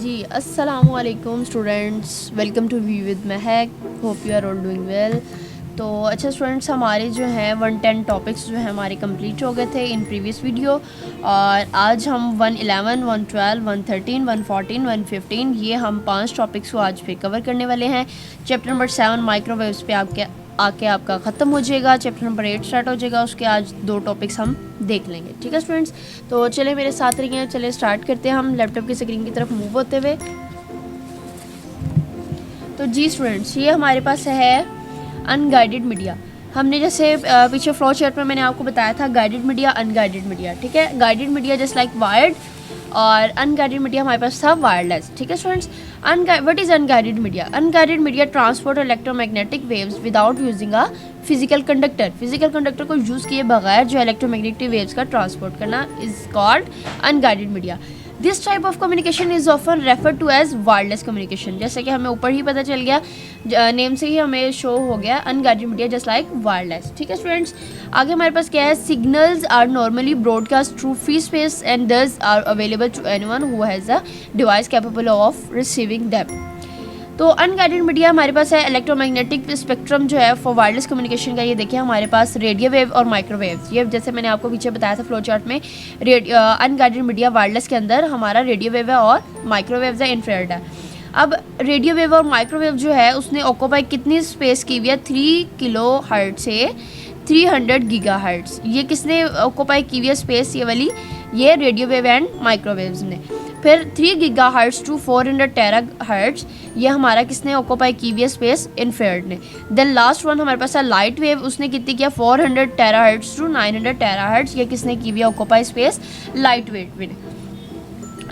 जी अस्सलामु अलैकुम students, welcome to we with Mahak. Hope you are all doing well. तो अच्छा स्टूडेंट्स, हमारे जो हैं 110 टॉपिक्स जो है हमारे कंप्लीट हो गए थे इन प्रीवियस वीडियो, और आज हम 111, 112, 113, 114, 115 ये हम 5 टॉपिक्स को आज फिर कवर करने वाले हैं। चैप्टर नंबर 7 माइक्रोवेव्स पे आके आपका ख़त्म हो जाएगा। चैप्टर नंबर 8 स्टार्ट हो जाएगा, उसके आज 2 टॉपिक्स हम देख लेंगे। ठीक है स्टूडेंट्स, तो चले मेरे साथ रहिए। चले स्टार्ट करते हैं हम लैपटॉप की स्क्रीन की तरफ मूव होते हुए। तो जी स्टूडेंट्स, ये हमारे पास है अनगाइडेड मीडिया। हमने जैसे पीछे फ्लो चार्ट में मैंने आपको बताया था गाइडेड मीडिया, अनगाइडेड मीडिया। ठीक है, guided media just like wired और अनगाइडेड मीडिया हमारे पास था वायरलेस। ठीक है students, what is unguided media? Unguided media transport electromagnetic waves without using a physical conductor. Physical conductor को यूज़ किए बगैर जो इलेक्ट्रोमैग्नेटिक वेव्स का ट्रांसपोर्ट करना is called unguided media. This type of communication is often refer to as wireless communication. जैसे कि हमें ऊपर ही पता चल गया, नेम से ही हमें शो हो गया unguided media just like wireless. ठीक है स्टूडेंट्स, आगे हमारे पास क्या है? Signals are normally broadcast through free space and this are available to anyone who has a device capable of receiving them. तो अनगाइडेड मीडिया हमारे पास है इलेक्ट्रोमैग्नेटिक स्पेक्ट्रम जो है फॉर वायरलेस कम्युनिकेशन का। ये देखिए हमारे पास रेडियो वेव और माइक्रोवेव, ये जैसे मैंने आपको पीछे बताया था फ्लो चार्ट में। अनगाइडेड मीडिया वायरलेस के अंदर हमारा रेडियो वेव है और माइक्रोवेव है, इंफ्रारेड है। अब रेडियो वेव और माइक्रोवेव जो है उसने ऑक्यूपाई कितनी स्पेस की हुई है? 3 किलो हर्ट से 300 गीगा हर्ट्स। ये किसने ऑक्यूपाई की हुई है स्पेस? ये वाली, ये रेडियो वेव एंड माइक्रोवेव्स ने। फिर 3 gigahertz to 400 terahertz, ये हमारा किसने ऑक्यूपाई की हुई है स्पेस? इंफ्रारेड ने। देन लास्ट वन हमारे पास है लाइट वेव, उसने कितनी किया? 400 terahertz to 900 terahertz, ये किसने की हुई है ऑक्यूपाई स्पेस? लाइट वेव ने।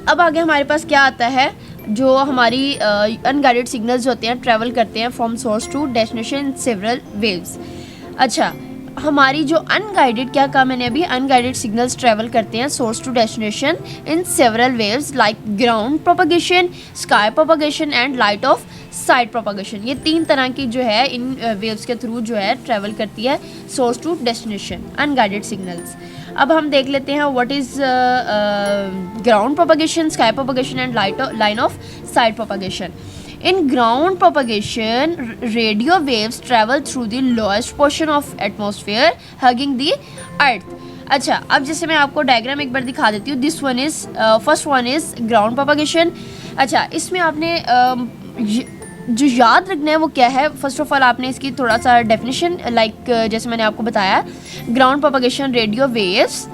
अब आगे हमारे पास क्या आता है? जो हमारी अनगाइडेड सिग्नल्स होते हैं ट्रैवल करते हैं from source to destination several waves. अच्छा, हमारी जो अनगाइडेड, क्या कहा मैंने अभी? अनगाइडेड सिग्नल्स ट्रैवल करते हैं source to destination in several waves like ground propagation, sky propagation and light of sight propagation. ये 3 तरह की जो है इन वेव्स के थ्रू जो है ट्रैवल करती है source to destination unguided signals. अब हम देख लेते हैं what is ground propagation, sky propagation and line of sight propagation. In ground propagation, radio waves travel through the lowest portion of atmosphere, hugging the earth. अच्छा, अब जैसे मैं आपको डायग्राम एक बार दिखा देती हूँ। This one is first one is ground propagation. अच्छा, इसमें आपने जो याद रखना है वो क्या है? फर्स्ट ऑफ ऑल आपने इसकी थोड़ा सा डेफिनेशन जैसे मैंने आपको बताया, ground propagation radio waves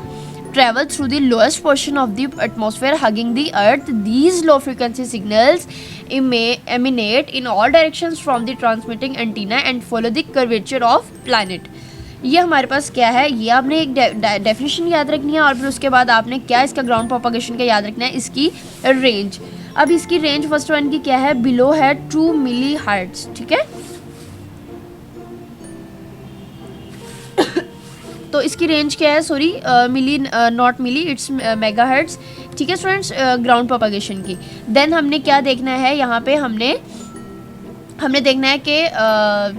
travel through the lowest portion of the atmosphere hugging the earth. These low frequency signals emanate in all directions from the transmitting antenna and follow the curvature of planet. ये हमारे पास क्या है? ये आपने एक definition याद रखनी है और फिर उसके बाद आपने क्या इसका ग्राउंड प्रोपगेशन का याद रखना है, इसकी रेंज। अब इसकी रेंज फर्स्ट वन की क्या है? बिलो है 2 मिली हर्ट्ज। ठीक है, तो इसकी रेंज क्या है? Sorry, milli not milli, it's megahertz. ठीक है स्टूडेंट्स, ग्राउंड प्रोपगेशन की। देन हमने क्या देखना है यहाँ पे? हमने देखना है कि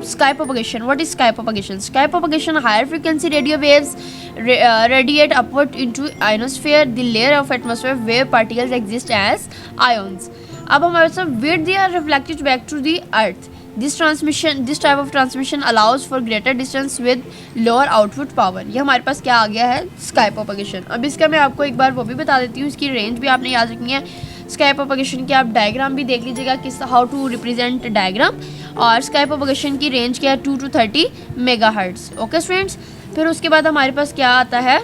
sky propagation. What is sky propagation? Sky propagation higher frequency radio waves radiate upward into ionosphere, the layer of atmosphere where particles exist as ions. अब हमारे पास where they are reflected back to the earth. This type of transmission allows for greater distance with lower output power. ये हमारे पास क्या आ गया है? Sky propagation. अब इसका मैं आपको एक बार वो भी बता देती हूँ, इसकी रेंज भी आपने याद रखनी है। स्काई प्रोपगेशन की आप डायग्राम भी देख लीजिएगा किस हाउ टू रिप्रेजेंट डायग्राम। और स्काई प्रोपगेशन की रेंज क्या है? 2 to 30 मेगाहर्ट्ज। ओके स्टूडेंट्स, फिर उसके बाद हमारे पास क्या आता है?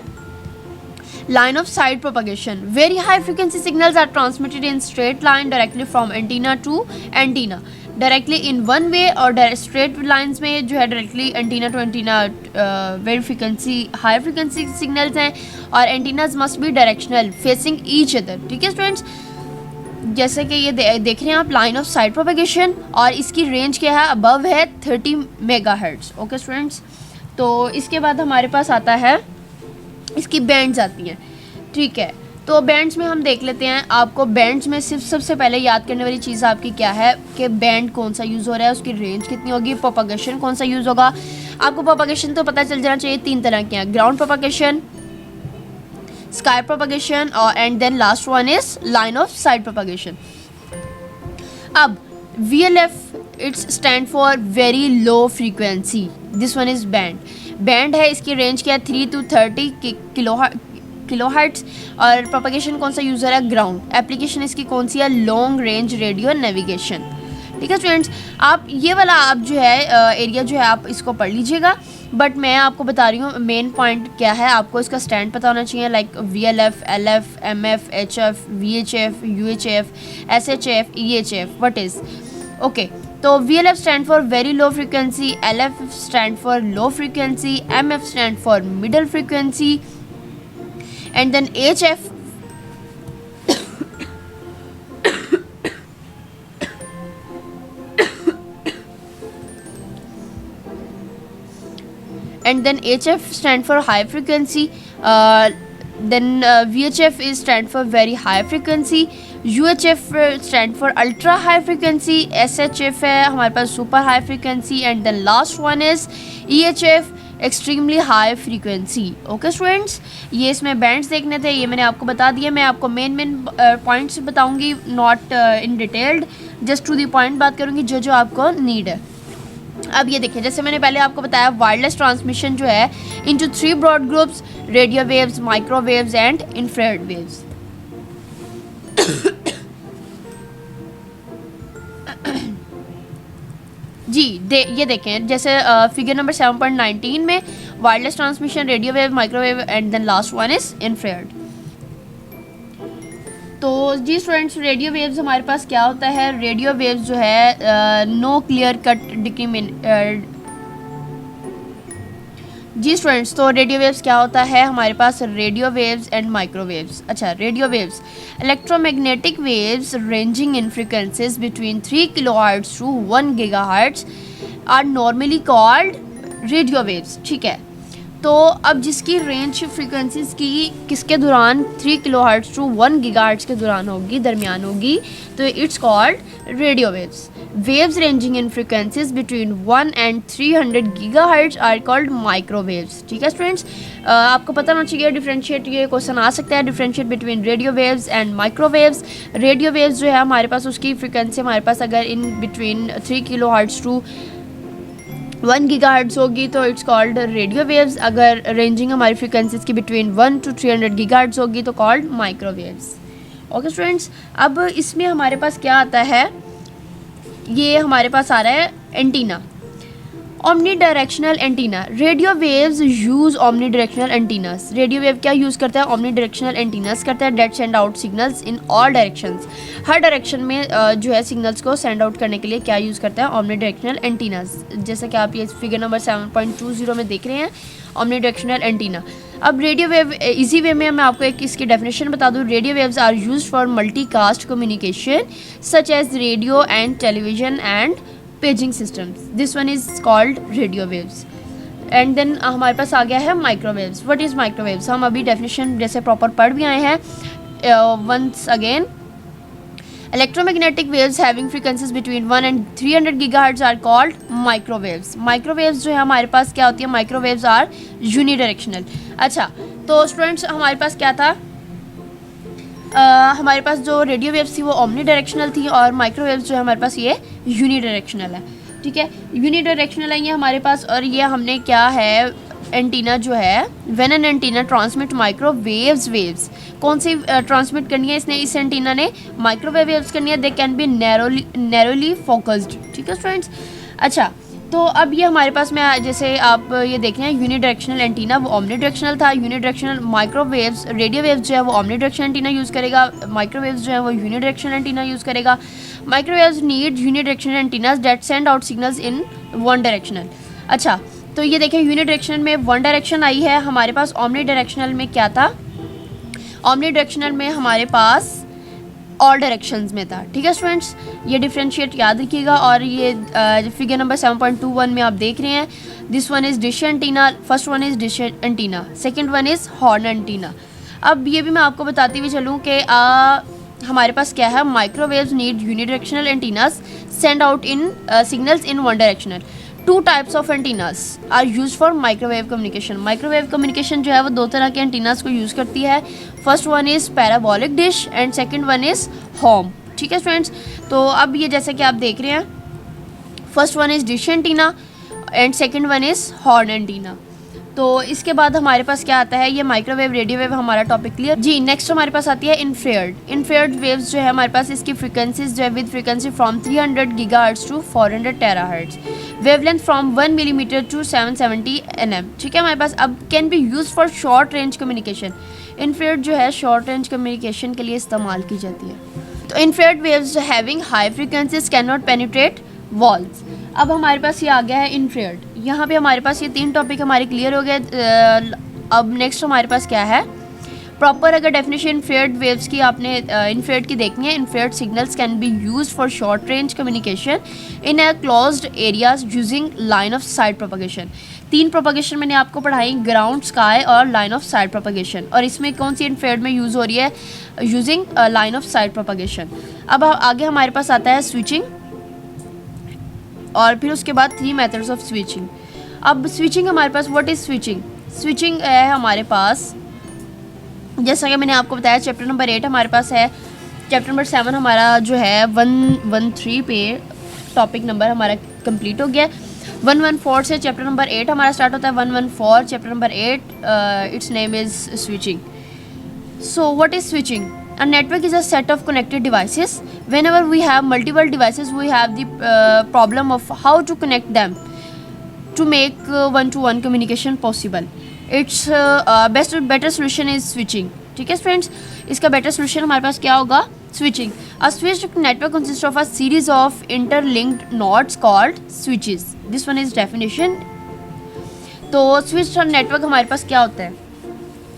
Line of side propagation. Very high frequency signals are transmitted in straight line directly from antenna to antenna. Directly in one way और straight lines में जो है directly antenna to antenna very frequency high frequency signals हैं, और antennas must be directional facing each other. ठीक है students, जैसे कि ये देख रहे हैं आप लाइन ऑफ साइड प्रोपगेशन, और इसकी रेंज क्या है? अबव है 30 मेगाहर्ट्ज। ओके स्टूडेंट्स, तो इसके बाद हमारे पास आता है इसकी बैंड्स आती हैं। ठीक है, तो बैंड्स में हम देख लेते हैं। आपको बैंड्स में सिर्फ सबसे पहले याद करने वाली चीज़ आपकी क्या है कि बैंड कौन सा यूज़ हो रहा है, उसकी रेंज कितनी होगी, प्रोपगेशन कौन सा यूज़ होगा। आपको प्रोपगेशन तो पता चल जाना चाहिए, 3 तरह के हैं, ग्राउंड प्रोपगेशन, स्काई प्रोपगेशन और and then last one is line of sight propagation. अब VLF it's stand for very low frequency, this one is band है, इसकी रेंज क्या है 3 to 30 किलोहर्ट्ज़। और प्रोपगेशन कौन सा यूज़र है, ग्राउंड। एप्लीकेशन इसकी कौन सी है, लॉन्ग रेंज रेडियो नेविगेशन। ठीक है स्टूडेंट्स, आप ये वाला आप जो है एरिया जो है आप इसको पढ़ लीजिएगा, बट मैं आपको बता रही हूँ मेन पॉइंट क्या है, आपको इसका स्टैंड पता होना चाहिए, like VLF, LF, MF, HF, VHF, UHF, SHF, EHF, what is okay. तो VLF stand for very low frequency, LF stand for low frequency, MF stand for middle frequency, and then HF and then HF stand for high frequency, then VHF is stand for very high frequency, UHF stand for ultra high frequency, SHF है हमारे पास super high frequency, and then last one is EHF extremely high frequency. Okay students, ये इसमें bands देखने थे, ये मैंने आपको बता दिया। मैं आपको मेन पॉइंट्स बताऊंगी, not in detailed, just to the point बात करूंगी जो जो आपको नीड है। अब ये देखिए, जैसे मैंने पहले आपको बताया, वायरलेस ट्रांसमिशन जो है into 3 broad groups, radio waves, microwaves and infrared waves. जी ये देखें, जैसे फिगर नंबर 7.19 में wireless transmission, radio wave, microwave and then last one is infrared. तो जी स्टूडेंट्स, रेडियो वेव्स हमारे पास क्या होता है, रेडियो वेव्स जो है नो क्लियर कट डिक्रीमेंट। जी स्टूडेंट्स, तो रेडियो वेव्स क्या होता है हमारे पास, रेडियो वेव्स एंड माइक्रोवेव्स। अच्छा, radio waves electromagnetic waves ranging in frequencies between 3 kilohertz to 1 gigahertz are normally called radio waves. ठीक है, तो अब जिसकी रेंज फ्रीक्वेंसीज की किसके दौरान 3 किलोहर्ट्ज़ टू 1 गीगाहर्ट्ज़ के दौरान होगी, दरमियान होगी, तो it's called radio waves. Waves ranging in frequencies between 1 and 300 gigahertz are called microwaves. ठीक है स्टूडेंट्स, आपको पता होना चाहिए डिफरेंशिएट, ये क्वेश्चन आ सकता है, differentiate between radio waves and microwaves. Radio waves जो है हमारे पास उसकी फ्रीक्वेंसी हमारे पास अगर in between 3 kilohertz to 1 gigahertz होगी तो इट्स कॉल्ड रेडियो वेव्स। अगर रेंजिंग हमारी फ्रीक्वेंसीज की बिटवीन 1 to 300 गीगाहर्ट्ज़ होगी तो कॉल्ड माइक्रोवेव्स। ओके स्टूडेंट्स, अब इसमें हमारे पास क्या आता है, ये हमारे पास आ रहा है antenna, omni directional antenna. Radio waves use omni directional antennas. Radio wave क्या यूज़ करता है, ओमनी डायरेक्शनल एंटीनास करता है, that send out signals in all directions. हर डायरेक्शन में जो है सिग्नल्स को सेंड आउट करने के लिए क्या यूज़ करता है, ओमनी डायरेक्शनल एंटीनास। जैसा कि आप ये फिगर नंबर 7.20 में देख रहे हैं, ओमनी डायरेक्शनल एंटीना। अब रेडियो वेव इजी वे में मैं आपको एक इसकी डेफिनेशन बता दूं। Radio waves are used for multicast communication such as radio and television and paging systems, this one is called radio waves. And then हमारे पास आ गया है माइक्रोवेव्स। व्हाट इज़ माइक्रोवेव्स, हम अभी डेफिनेशन जैसे प्रॉपर पढ़ भी आए हैं। Once again, electromagnetic waves having frequencies between 1 and 300 gigahertz are called microwaves. microwaves जो है हमारे पास क्या होती है, microwaves are unidirectional। अच्छा, तो स्टूडेंट्स हमारे पास क्या था, हमारे पास जो रेडियो वेव्स थी वो ओमनी डायरेक्शनल थी और माइक्रोवेव्स जो है हमारे पास ये यूनिडायरेक्शनल है। ठीक है, यूनिडायरेक्शनल है ये हमारे पास, और ये हमने क्या है, एंटीना जो है, when an antenna transmit microwaves waves, कौन सी ट्रांसमिट करनी है इसने, इस एंटीना ने माइक्रोवेव वेव्स करनी है, they can be narrowly focused. ठीक है स्टूडेंट्स, अच्छा, तो अब ये हमारे पास में जैसे आप ये देख रहे हैं, यूनिडायरेक्शनल एंटीना वो ओमनी डायरेक्शनल था, यूनिडायरेक्शनल माइक्रोवेव्स, रेडियो वेव्स जो है वो ओमनी डायरेक्शनल एंटीना यूज़ करेगा, माइक्रोवेव्स जो है वो यूनिडायरेक्शनल एंटीना यूज़ करेगा। Microwaves need unidirectional antennas that send out signals in one directional. अच्छा, तो ये देखें, यूनिडायरेक्शनल में वन डायरेक्शन आई है हमारे पास, ओमनी डायरेक्शनल में क्या था, ओमनी डायरेक्शनल में हमारे पास ऑल डायरेक्शंस में था। ठीक है स्टूडेंट्स, ये डिफरेंशिएट याद रखिएगा। और ये फिगर नंबर 7.21 में आप देख रहे हैं, this one is dish antenna, first one is dish antenna, second one is horn antenna. अब ये भी मैं आपको बताती हुई चलूँ कि हमारे पास क्या है, microwaves need unidirectional antennas send out in signals in one directional. 2 types of antennas are use for microwave communication. Microwave communication जो है वो 2 तरह के एंटीनास को यूज़ करती है। First one is parabolic dish and second one is home. ठीक है स्टूडेंट्स। तो अब ये जैसे कि आप देख रहे हैं, first one is dish antenna and second one is horn antenna. तो इसके बाद हमारे पास क्या आता है, ये माइक्रोवेव रेडियो वेव हमारा टॉपिक क्लियर जी। नेक्स्ट हमारे पास आती है इन्फ्रारेड वेव्स जो है हमारे पास, इसकी फ्रीक्वेंसीज जो है with frequency from 300 gigahertz to 400 terahertz, wavelength from 1 millimetre to 770 nm, ठीक है हमारे पास। अब can be use for short range communication, infrared जो है शॉर्ट रेंज कम्युनिकेशन के लिए इस्तेमाल की जाती है। तो infrared waves having high frequencies can not penetrate walls. अब हमारे पास ये आ गया है इन्फ्रारेड, यहाँ पे हमारे पास ये 3 टॉपिक हमारे क्लियर हो गए। अब नेक्स्ट हमारे पास क्या है, प्रॉपर अगर डेफिनेशन इन्फ्रारेड वेव्स की आपने इन्फ्रारेड की देखनी है, infrared signals can be use for short range communication in a closed areas using line of site propagation. 3 propagation मैंने आपको पढ़ाई, ग्राउंड, स्काई और लाइन ऑफ साइट प्रोपगेशन, और इसमें कौन सी इन्फ्रारेड में यूज़ हो रही है, using line of site propagation. अब आगे हमारे पास आता है स्विचिंग, और फिर उसके बाद 3 मेथड्स ऑफ स्विचिंग। अब स्विचिंग हमारे पास, व्हाट इज़ स्विचिंग, स्विचिंग है हमारे पास, जैसा कि मैंने आपको बताया चैप्टर नंबर 8 हमारे पास है, चैप्टर नंबर 7 हमारा जो है 113 पे टॉपिक नंबर हमारा कंप्लीट हो गया। 114 से चैप्टर नंबर 8 हमारा स्टार्ट होता है, 114 chapter number 8 it's name is switching. So what is switching? A network is a set of connected devices. Whenever we have multiple devices, we have the problem of how to connect them to make one-to-one communication possible. Its better solution is switching. ठीक है friends, इसका better solution हमारे पास क्या होगा, switching. A switched network consists of a series of interlinked nodes called switches. This one is definition. तो switched network हमारे पास क्या होता है,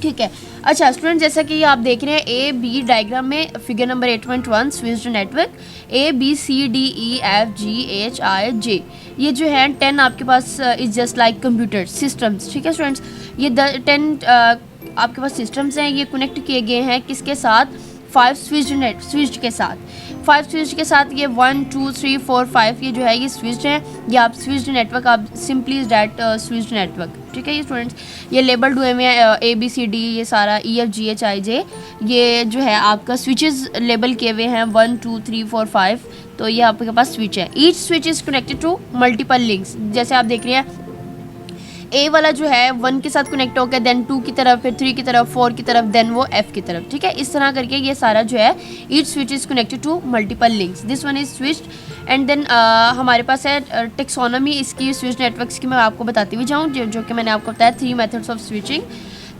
ठीक है। अच्छा स्टूडेंट, जैसा कि आप देख रहे हैं ए बी डायग्राम में figure number 8.1 switched network, A B C D E F G H I J, ये जो है 10 आपके पास is just like computer systems, ठीक है स्टूडेंट्स। ये 10 आपके पास सिस्टम्स हैं, ये कनेक्ट किए गए हैं किसके साथ, 5 स्विच्ड के साथ, 5 स्विच के साथ। ये 1 2 3 4 5 ये जो है ये स्विच्ड है, ये आप स्विच्ड नेटवर्क, आप simply is that switched network, ठीक है। ये स्टूडेंट्स ये लेबल्ड हुए हुए हैं ए बी सी डी, ये सारा ई F G H I J, ये जो है आपका स्विचेस लेबल किए हुए हैं 1 2 3 4 5, तो ये आपके पास स्विच है। Each switch is connected to multiple links, जैसे आप देख रहे हैं ए वाला जो है 1 के साथ कनेक्ट होकर देन 2 की तरफ, फिर 3 की तरफ, 4 की तरफ, देन वो F की तरफ, ठीक है। इस तरह करके ये सारा जो है each switch is connected to multiple links, this one is switched. And then हमारे पास है टेक्सोनॉमी इसकी स्विच नेटवर्क्स की, मैं आपको बताती हुई जाऊँ, जो कि मैंने आपको बताया 3 मेथड्स ऑफ स्विचिंग,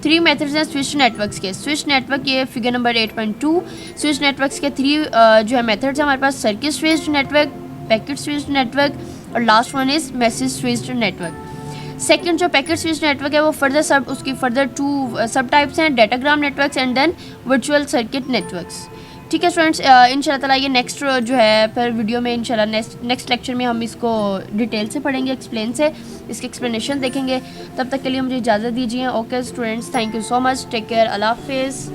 3 मेथड्स हैं स्विच नेटवर्क्स के। स्विच नेटवर्क ये फिगर नंबर 8.2, स्विच नेटवर्क्स के 3 जो है मेथड्स हैं हमारे पास, circuit switched network, packet switched network, और last one is message switched network. Second जो पैकेट स्विच नेटवर्क है वो उसकी फर्दर 2 सब टाइप्स हैं, datagram networks and then virtual circuit networks, ठीक है स्टूडेंट्स। इंशाल्लाह ताला ये नेक्स्ट जो है फिर वीडियो में इंशाल्लाह नेक्स्ट लेक्चर में हम इसको डिटेल से पढ़ेंगे, एक्सप्लेन से इसकी एक्सप्लेनेशन देखेंगे। तब तक के लिए मुझे इजाज़त दीजिए। Okay students, thank you so much, take care, अल्लाह हाफिज़।